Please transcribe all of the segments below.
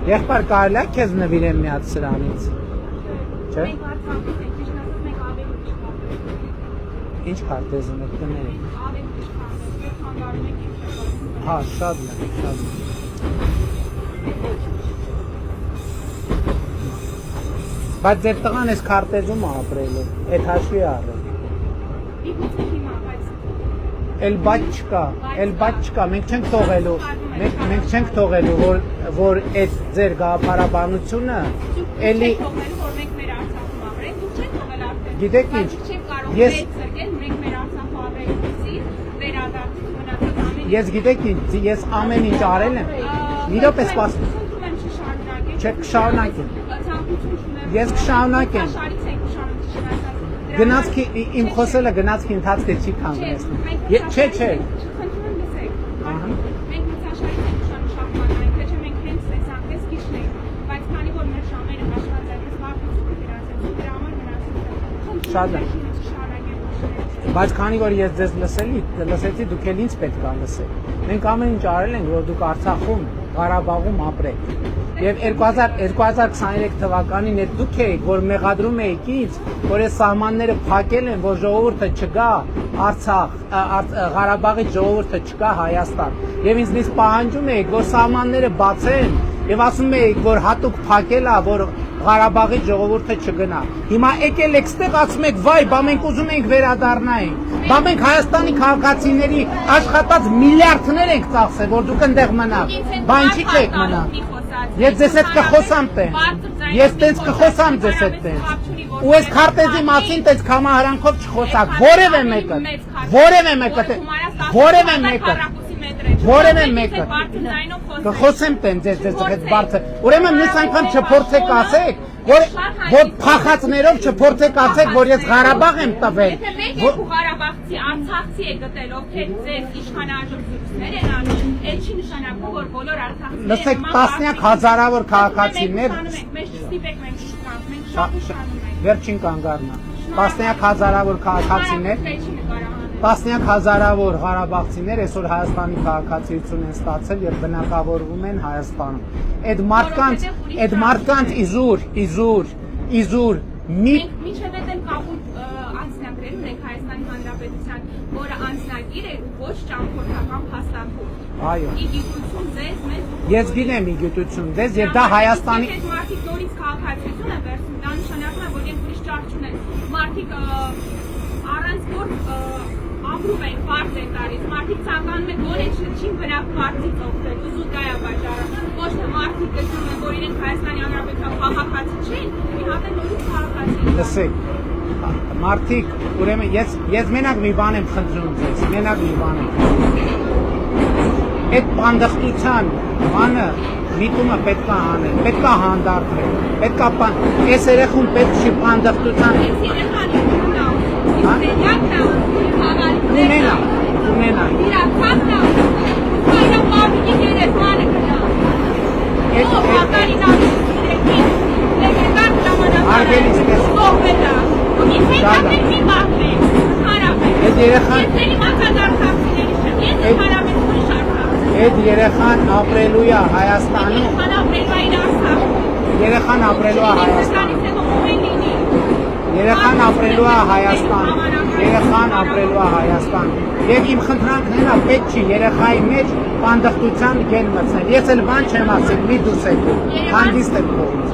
Եղբայր կարելի է քեզ նվիրեմ մի հատ սրանից։ Չէ՞։ Ինչ քարտեզն եք դնել։ Հա, շատ լավ, շատ լավ։ Բայց ձեր տղան էս քարտեզում է ապրել, այդ հաշվի է առել։ Էլ բաց չկա, մենք չենք թողելու, որ այդ ձեր գաղափարաբանությունը էլի գիտեք ինչ, ես գիտեք ինչ, ես ամեն ինչ արել եմ, մի րոպե սպասում, չեք կշարունակեմ, ես կշարունակեմ, գնացքի, իմ խոսելը գնացքի ընթացքը չի կանգնեցնում, չէ, շատ լավ, բայց քանի որ ես ձեզ լսեցի, դուք էլ ինձ պետք է լսեք, մենք ամեն ինչ արել ենք, որ դուք Արցախում, Ղարաբաղում ապրեք, և 2023 թվականին այդ դուք էիք, որ մեղադրում էիք ինձ, որ այս սահմանները փակել են, որ ժողովուրդը չգա Արցախ, Ղարաբաղից ժողովուրդը չգա Հայաստան, և ինձնից պահանջում էիք, որ սահմանները բացեն, և ասում էիք, որ հատուկ փակել է, որ Ղարաբաղից ժողովուրդը չգնա։ Հիմա եկել եք ստեղ ասում եք, վայ, բա մենք ուզում ենք վերադառնայինք, բա մենք Հայաստանի քաղաքացիների աշխատած միլիարդներ ենք ծախսել, որ դուք ընդեղ մնաք, բա ինչի՞ չեք մնա։ Ես ձեզ հետ կխոսամ տենց, ես տենց կխոսամ ձեզ հետ տենց, ու այս քարտեզի մասին տենց կամահարանքով չխոսակ, որևէ մեկը, կխոսեմ տենց ձեզ հետ բարձր, ուրեմն մյուս անգամ չփորձեք ասեք, որ փախածներով չփորձեք ասեք, որ ես Ղարաբաղ եմ տվել։ Եթե մեկ ու Ղարաբաղցի, Արցախցի է գտել, ովքեր ձեր իշխանաժողով զույգներ են անում, այդ չի նշանակում, որ բոլոր արցախցիները լսեք, տասնյակ հազարավոր քաղաքացիներ, մենք չստիպեք, մենք շուտանք, մենք շատ ուշանում ենք։ Վերջին կանգառնա, տասնյակ հազարավոր քաղաքացիներ, տասնյակ հազարավոր Ղարաբաղցիներ այսօր Հայաստանի քաղաքացիություն են ստացել և բնակավորվում են Հայաստանում։ Այդ մարդկանց իզուր, Մինչև այդ էլ կապույտ անձնագրեր ունենք Հայաստանի Հանրապետության, որը անձնագիր է ու ոչ ճամփորդական փաստաթուղթ։ Այո։ Իգիտություն ձեզ, մեզ։ Ես գիտեմ իգիտություն ձեզ և դա Հայաստանի։ Այդ մարդիկ նորից քաղաքացիություն են վերցնում, դա նշանակում է, որ իրենք ուրիշ ճարպ չունեն։ Մարդիկ առանց որ ապրում են, բարձ են տալիս, մարդիկ ցանկանում են որ այդ չին բնավ բարձից օգտել, ուզու դա է պատճառը, ոչ թե մարդիկ գտնում են, որ իրենք Հայաստանի Հանրապետության քաղաքացի չեն, մի հատ են նորից քաղաքացի։ Լսեք, մարդիկ, ուրեմն ես մենակ մի բան եմ խնդրում ձեզ, այդ պանդխտության բանը միտումը պետք է անել, պետք է հանդարտվել, պետք է այս երեխուն պետք չի պանդխտության ունենա Այդ երեխան ապրելու է Հայաստանում, երեխան ապրելու է Հայաստան, և իմ խնդրանքն է պետք չի երեխայի մեջ պանդխտության գեն մտցնել, ես էլ բան չեմ ասել, մի դուրս եք, հանդիստ եք կողմից,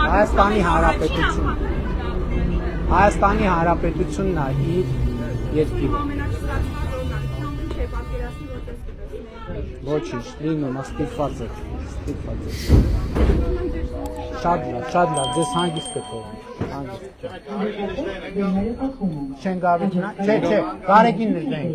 Հայաստանի Հանրապետությունն է Հայաստանի Հանրապետությունն է իր երկիրը։ Ոչինչ, լինում, ստիպված եք։ Շատ լավ, ձեզ հանգիստ է թողում։ Չեն գավիճ նա, չէ, գարեգին նժդենք։